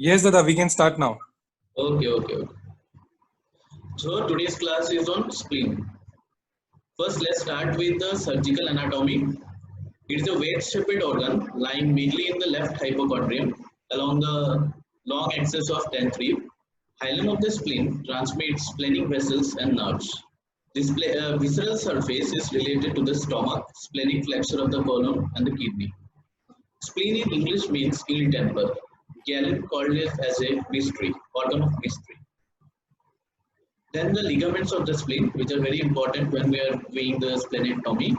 Yes, Dada, we can start now. Okay. So today's class is on spleen. First, let's start with the surgical anatomy. It is a wedge-shaped organ lying midly in the left hypochondrium along the long axis of 10th rib. Hilum of the spleen transmits splenic vessels and nerves. This visceral surface is related to the stomach, splenic flexure of the colon, and the kidney. Spleen in English means ill temper. Galen called it as a mystery, organ of mystery. Then the ligaments of the spleen, which are very important when we are doing the splenectomy.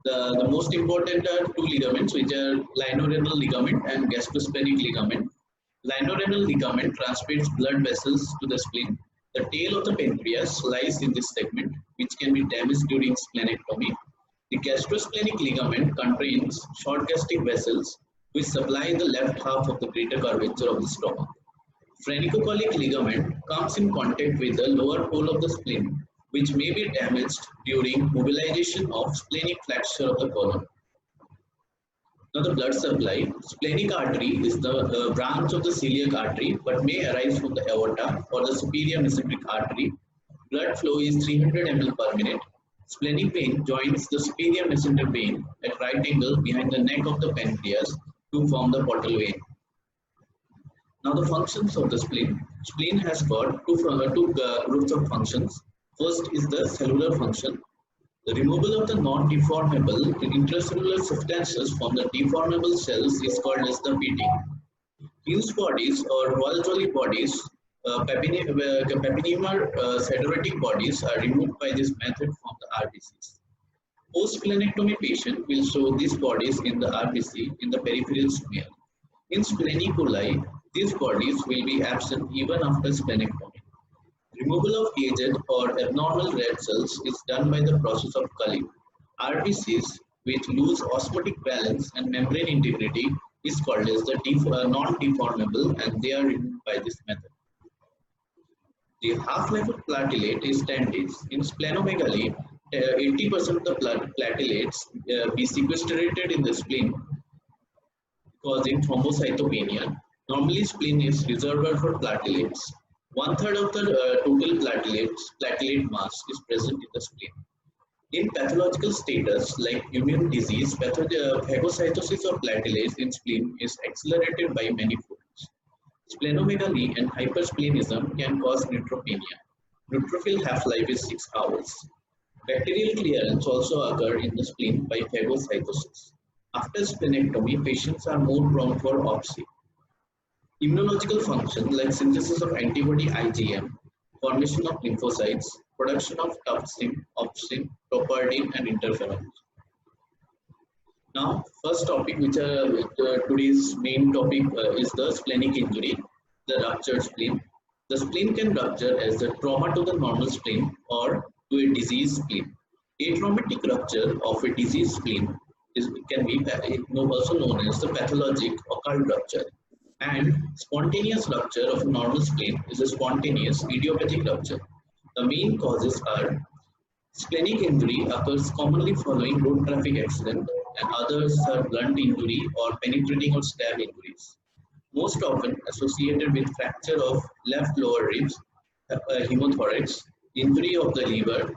The most important are two ligaments, which are linorenal ligament and gastrosplenic ligament. Linorenal ligament transmits blood vessels to the spleen. The tail of the pancreas lies in this segment, which can be damaged during splenectomy. The gastrosplenic ligament contains short gastric vessels, which supply the left half of the greater curvature of the stomach. Phrenicocholic ligament comes in contact with the lower pole of the spleen, which may be damaged during mobilization of splenic flexure of the colon. Now the blood supply. Splenic artery is the branch of the celiac artery but may arise from the aorta or the superior mesenteric artery. Blood flow is 300 ml per minute. Splenic vein joins the superior mesenteric vein at right angle behind the neck of the pancreas to form the portal vein. Now the functions of the spleen. Spleen has got two groups of functions. First is the cellular function. The removal of the non-deformable intracellular substances from the deformable cells is called as the beating. Hughes bodies or Waltz-Oley bodies, papinemer cytoretic bodies are removed by this method from the RBCs. Post-splenectomy patient will show these bodies in the RBC in the peripheral smear. In spleneculi, these bodies will be absent even after splenectomy. Removal of aged or abnormal red cells is done by the process of culling. RBCs, which lose osmotic balance and membrane integrity, is called as the non-deformable, and they are removed by this method. The half-life of platelet is 10 days. In splenomegaly, 80% of the platelets be sequestrated in the spleen, causing thrombocytopenia. Normally, spleen is reservoir for platelets. One third of the total platelet mass is present in the spleen. In pathological status like immune disease, phagocytosis of platelets in spleen is accelerated by many foods. Splenomegaly and hypersplenism can cause neutropenia. Neutrophil half-life is 6 hours. Bacterial clearance also occurs in the spleen by phagocytosis. After splenectomy, patients are more prone for OPSI. Immunological function like synthesis of antibody IgM, formation of lymphocytes, production of tupsin, opsin, topardin, and interferons. Now, first topic, which today's main topic is the splenic injury, the ruptured spleen. The spleen can rupture as a trauma to the normal spleen or to a diseased spleen. Atraumatic rupture of a diseased spleen can be also known as the pathologic occult rupture. And spontaneous rupture of a normal spleen is a spontaneous idiopathic rupture. The main causes are splenic injury occurs commonly following road traffic accident, and others are blunt injury or penetrating or stab injuries. Most often associated with fracture of left lower ribs, hemothorax, injury of the liver,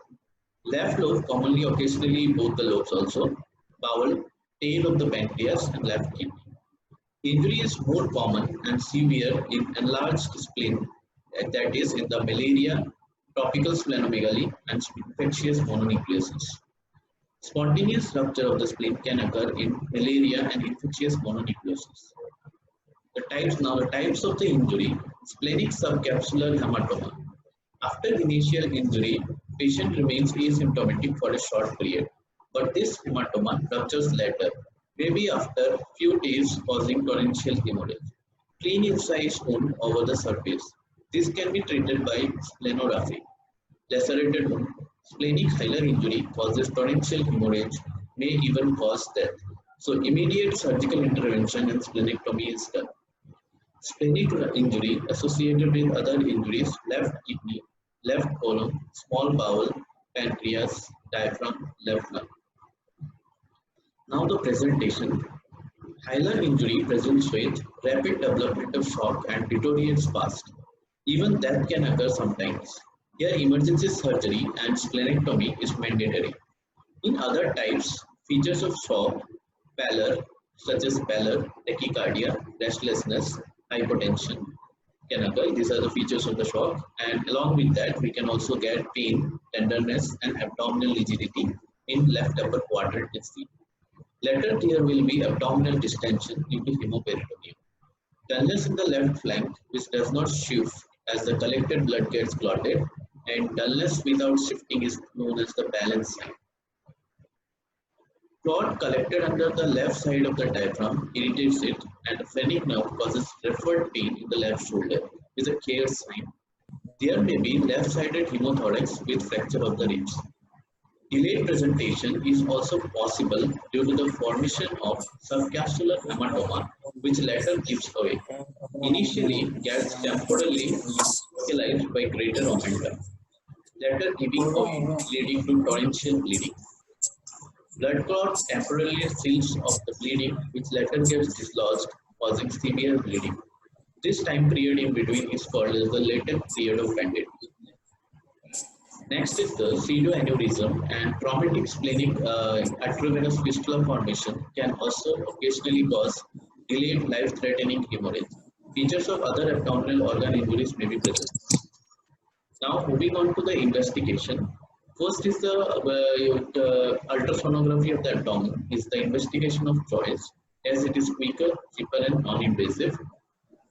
left lobe, commonly occasionally both the lobes also, bowel, tail of the pancreas, and left kidney. Injury is more common and severe in enlarged spleen, that is in the malaria, tropical splenomegaly, and infectious mononucleosis. Spontaneous rupture of the spleen can occur in malaria and infectious mononucleosis. The types of the injury: splenic subcapsular hematoma. After initial injury, patient remains asymptomatic for a short period, but this hematoma ruptures later, maybe after few days, causing torrential hemorrhage. Clean incised wound over the surface. This can be treated by splenography. Lacerated wound. Splenic hilar injury causes torrential hemorrhage, may even cause death. So immediate surgical intervention and splenectomy is done. Splenic injury associated with other injuries: left kidney, left colon, small bowel, pancreas, diaphragm, left lung. Now the presentation. Hilar injury presents with rapid development of shock and deteriorates fast. Even death can occur sometimes. Here, emergency surgery and splenectomy is mandatory. In other types, features of shock, pallor, such as pallor, tachycardia, restlessness, hypotension can occur. These are the features of the shock. And along with that, we can also get pain, tenderness, and abdominal rigidity in left upper quadrant is seen. Later, there will be abdominal distension due to hemoperitoneum. Dullness in the left flank, which does not shift as the collected blood gets clotted, and dullness without shifting is known as the balance sign. Clot collected under the left side of the diaphragm irritates it, and the phrenic nerve causes referred pain in the left shoulder with a Kehr sign. There may be left-sided hemothorax with fracture of the ribs. Delayed presentation is also possible due to the formation of subcapsular hematoma, which later gives away. Initially gets temporarily localized by greater omentum, later giving away, leading to torrential bleeding. Blood clot temporarily seals off the bleeding, which later gets dislodged, causing severe bleeding. This time period in between is called as the latent period of bandage. Next is the pseudoaneurysm and traumatic splenic arteriovenous fistula formation can also occasionally cause delayed life-threatening hemorrhage. Features of other abdominal organ injuries may be present. Now moving on to the investigation. First is the ultrasonography of the abdomen is the investigation of choice as it is quicker, cheaper and non-invasive.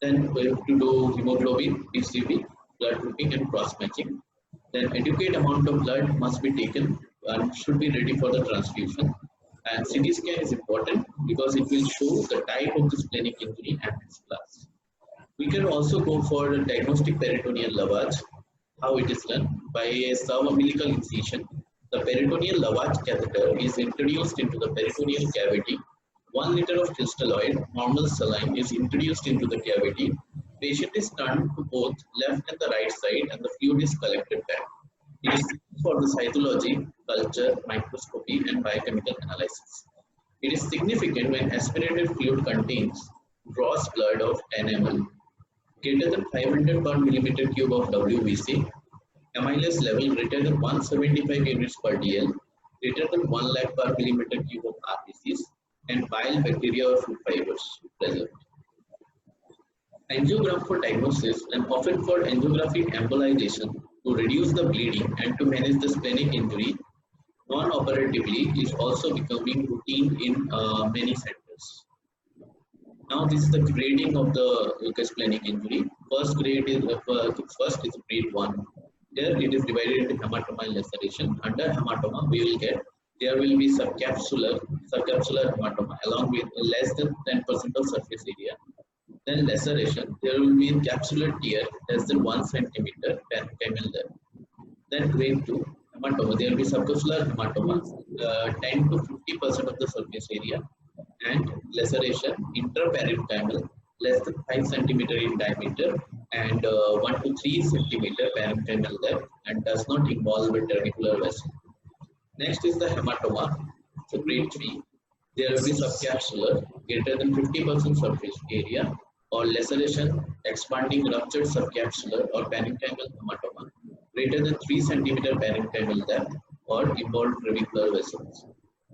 Then we have to do hemoglobin, PCV, blood grouping and cross-matching. Then adequate amount of blood must be taken and should be ready for the transfusion. And CT scan is important because it will show the type of the splenic injury and its class. We can also go for a diagnostic peritoneal lavage. How it is done? By a subumbilical incision. The peritoneal lavage catheter is introduced into the peritoneal cavity. 1 liter of crystalloid, normal saline, is introduced into the cavity. Patient is turned to both left and the right side and the fluid is collected back. It is used for the cytology, culture, microscopy and biochemical analysis. It is significant when aspirated fluid contains gross blood of 10 ml, greater than 500 per millimeter cube of WBC, amylase level greater than 175 units per DL, greater than 1 lakh per millimeter cube of RBCs, and bile, bacteria or food fibers present. Angiogram for diagnosis and often for angiographic embolization to reduce the bleeding and to manage the splenic injury non-operatively is also becoming routine in many centers. Now this is the grading of the splenic injury. First grade is grade 1. There it is divided into hematoma and laceration. Under hematoma we will get there will be subcapsular hematoma along with less than 10% of surface area. Then laceration, there will be a capsular tear less than 1 centimeter parenchymal depth. Then grade 2 hematoma, there will be subcapsular hematoma, 10 to 50% of the surface area, and laceration intraparenchymal less than 5 centimeter in diameter and 1 to 3 centimeter parenchymal depth and does not involve a trabecular vessel. Next is the hematoma, so grade 3. There will be subcapsular greater than 50% surface area or laceration expanding ruptured subcapsular or parenchymal hematoma greater than 3 centimeter parenchymal depth or involved trabecular vessels.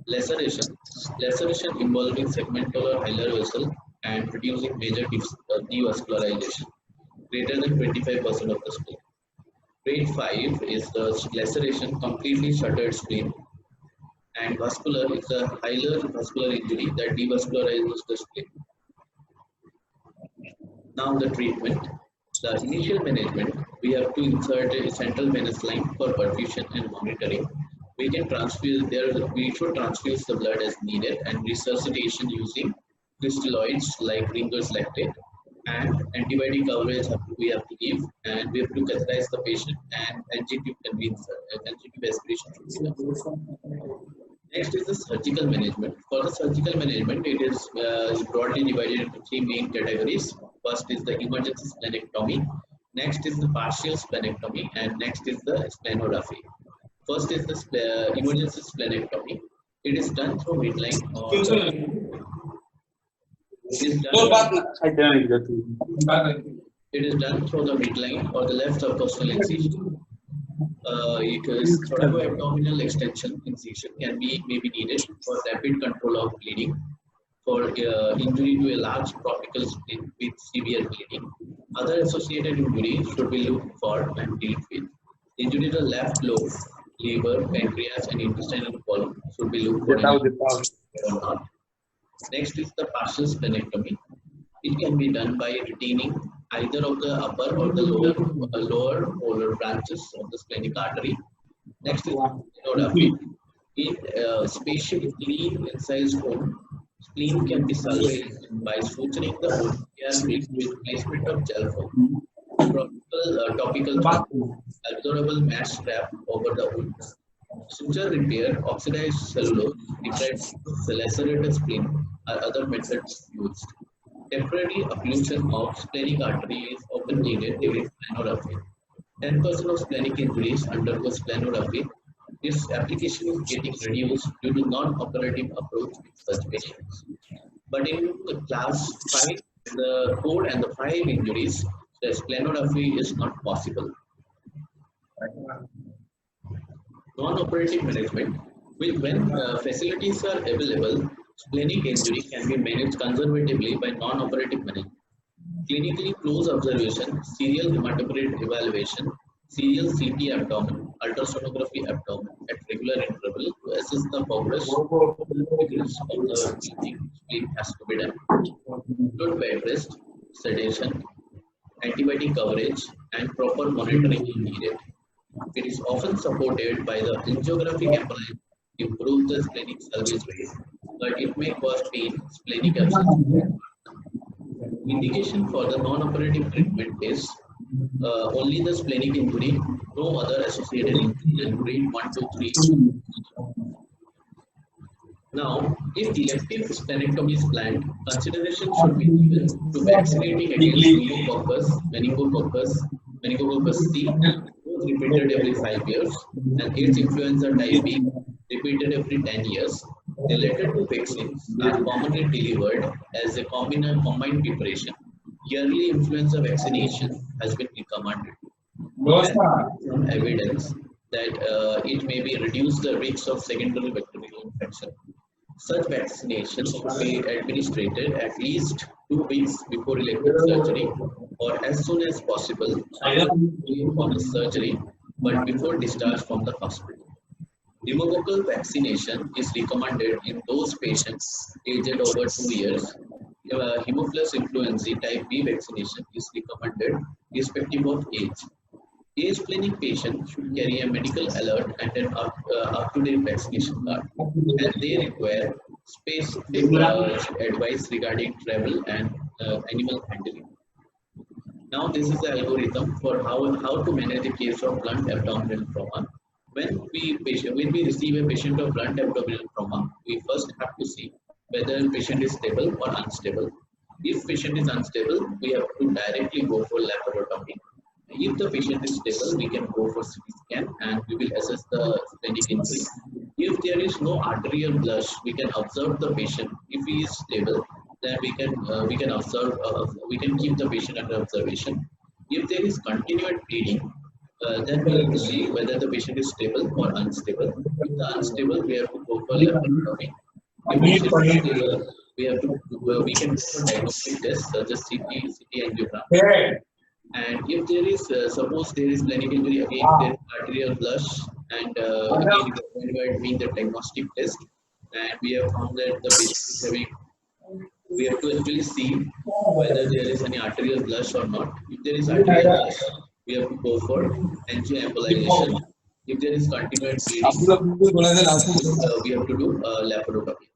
Laceration involving segmental or hilar vessel and producing major devascularization greater than 25% of the spleen. Grade 5 is the laceration completely shuttered spleen, and vascular is the hilar vascular injury that devascularizes the spleen. Now the treatment. The initial management, we have to insert a central venous line for perfusion and monitoring. We can transfuse we should transfuse the blood as needed and resuscitation using crystalloids like Ringer's lactate and antibiotic coverage we have to give, and we have to catheterize the patient and NG-tube aspiration should be done. Next is the surgical management. For the surgical management, it is broadly divided into 3 main categories. First is the emergency splenectomy, next is the partial splenectomy, and next is the splenography. First is the emergency splenectomy. It is done through midline or It is done through the midline or the left subcostal incision. Because thoracoabdominal extension incision may be needed for rapid control of bleeding, for injury to a large tropical spleen with severe bleeding. Other associated injuries should be looked for and dealt with. Injury to the left lobe, liver, pancreas, and intestinal column should be looked for or not. Next is the partial splenectomy. It can be done by retaining either of the upper or the lower polar branches of the splenic artery. Next is splenography. In spatially clean incised wound, spleen can be salvaged by suturing the wound with placement of gel foam, topical absorbable mesh strap over the wound. Suture repair, oxidized cellulose, deprived lacerated spleen are other methods used. Temporary occlusion of splenic artery is often needed during splenography. 10% of splenic injuries undergo splenography. This application is getting reduced due to non-operative approach with such patients. But in the class 5, the 4 and the 5 injuries, the splenography is not possible. Non-operative management. When facilities are available, splenic injury can be managed conservatively by non-operative management. Clinically close observation, serial hematocrit evaluation, serial CT abdomen, ultrasonography abdomen at regular interval to assess the progress of the spleen has to be done. Good bed rest, sedation, antibiotic coverage, and proper monitoring is needed. It is often supported by the angiographic appliance to improve the splenic salvage rate, but it may cause pain, splenic abscess. Indication for the non-operative treatment is only the splenic injury, no other associated injury, and grade 1 to 3. Now, if elective splenectomy is planned, consideration should be given to vaccinating against meningococcus C, repeated every 5 years, and AIDS influenza type B, repeated every 10 years. The latter two vaccines are commonly delivered as a combined preparation. Yearly influenza vaccination has been recommended. Some evidence that it may be reduce the risk of secondary bacterial infection. Such vaccination should be administered at least 2 weeks before elective surgery or as soon as possible for the surgery, but before discharge from the hospital. Pneumococcal vaccination is recommended in those patients aged over 2 years. Haemophilus influenzae type B vaccination is recommended irrespective of age. Age splenic patients should carry a medical alert and an up-to-date vaccination card, and they require specific advice regarding travel and animal handling. Now, this is the algorithm for how to manage a case of blunt abdominal trauma. When we receive a patient of blunt abdominal trauma, we first have to see whether the patient is stable or unstable. If patient is unstable, we have to directly go for laparotomy. If the patient is stable, we can go for CT scan and we will assess the splenic injury. If there is no arterial blush, we can observe the patient. If he is stable, then we can observe. We can keep the patient under observation. If there is continued bleeding, then we have to see whether the patient is stable or unstable. If the unstable, we have to go for laparotomy. If patient is stable, we can do a diagnostic test such as CT angiogram. And if there is, suppose there is splenic injury, again there is arterial blush, and again we are doing the diagnostic test, and we have found that the patient is having. We have to actually see whether there is any arterial blush or not. If there is arterial blush, we have to go for angioembolization. If there is continued bleeding, we have to do laparotomy.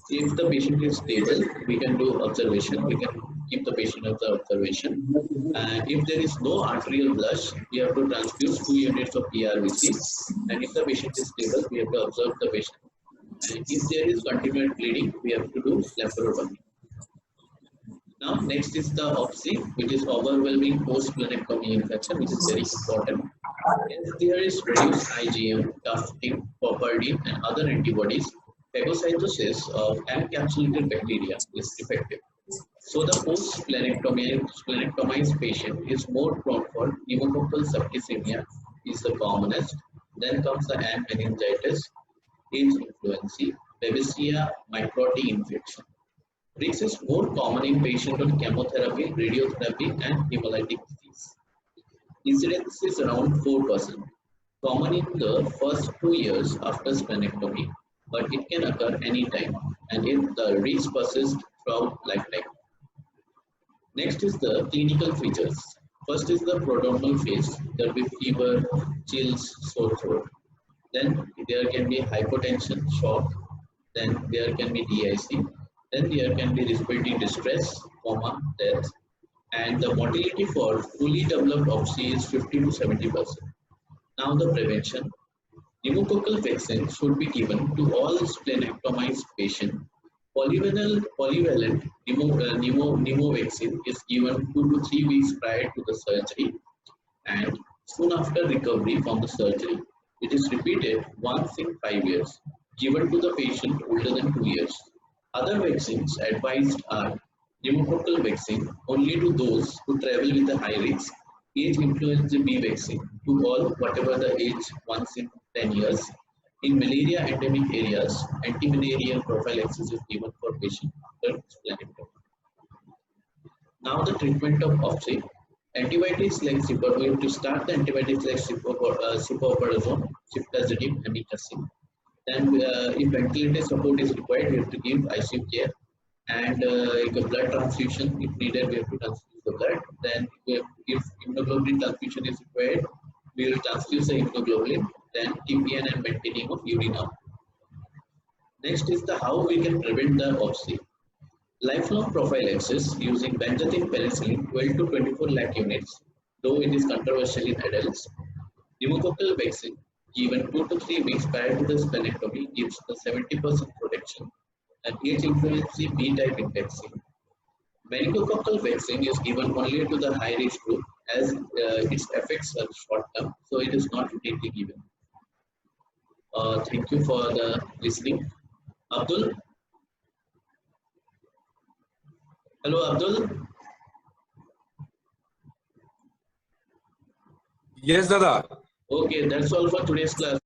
If the patient is stable, we can do observation. We can keep the patient under observation. And if there is no arterial blush, we have to transfuse 2 units of PRVC. And if the patient is stable, we have to observe the patient. And if there is continued bleeding, we have to do laparotomy. Now, next is the OPSI, which is overwhelming post-splenectomy infection, which is very important. If there is reduced IgM, tufting, popardine, and other antibodies, phagocytosis of encapsulated bacteria is effective. So the post-splenectomized patient is more prone for pneumococcal septicemia is the commonest. Then comes the M. meningitis, H. influenzae, Babesia microti infection. This is more common in patients on chemotherapy, radiotherapy, and hemolytic disease. Incidence is around 4%, common in the first 2 years after splenectomy, but it can occur anytime and if the risk persists throughout lifetime. Next is the clinical features. First is the prodromal phase. There will be fever, chills, sore throat. Then there can be hypotension, shock. Then there can be DIC. Then there can be respiratory distress, coma, death. And the mortality for fully developed OPSI is 50 to 70%. Now the prevention. Pneumococcal vaccine should be given to all splenectomized patients. Polyvalent pneumo vaccine is given 2 to 3 weeks prior to the surgery and soon after recovery from the surgery. It is repeated once in 5 years, given to the patient older than 2 years. Other vaccines advised are pneumococcal vaccine only to those who travel with a high risk, H. influenza B vaccine to all whatever the age once in 10 years. In malaria endemic areas, anti-malarial prophylaxis is given for patients after splenectomy. Now the treatment of OPSI. Antibiotics like we have to start the antibiotics like ciprofloxacin, ceftazidime, amikacin. Then if ventilator support is required, we have to give ICU care. And if a blood transfusion, if needed, we have to transfuse the blood. Then if immunoglobulin transfusion is required, we will transfuse the immunoglobulin. Then TPN and maintaining of urine out. Next is the how we can prevent the OPSI. Lifelong prophylaxis using benzathine penicillin 12 to 24 lakh units, though it is controversial in adults. Pneumococcal vaccine given 2 to 3 weeks prior to the splenectomy gives the 70% protection. And H. influenza B type vaccine. Meningococcal vaccine is given only to the high risk group as its effects are short term, so it is not routinely given. Thank you for the listening. Abdul? Hello, Abdul? Yes, Dada. Okay, that's all for today's class.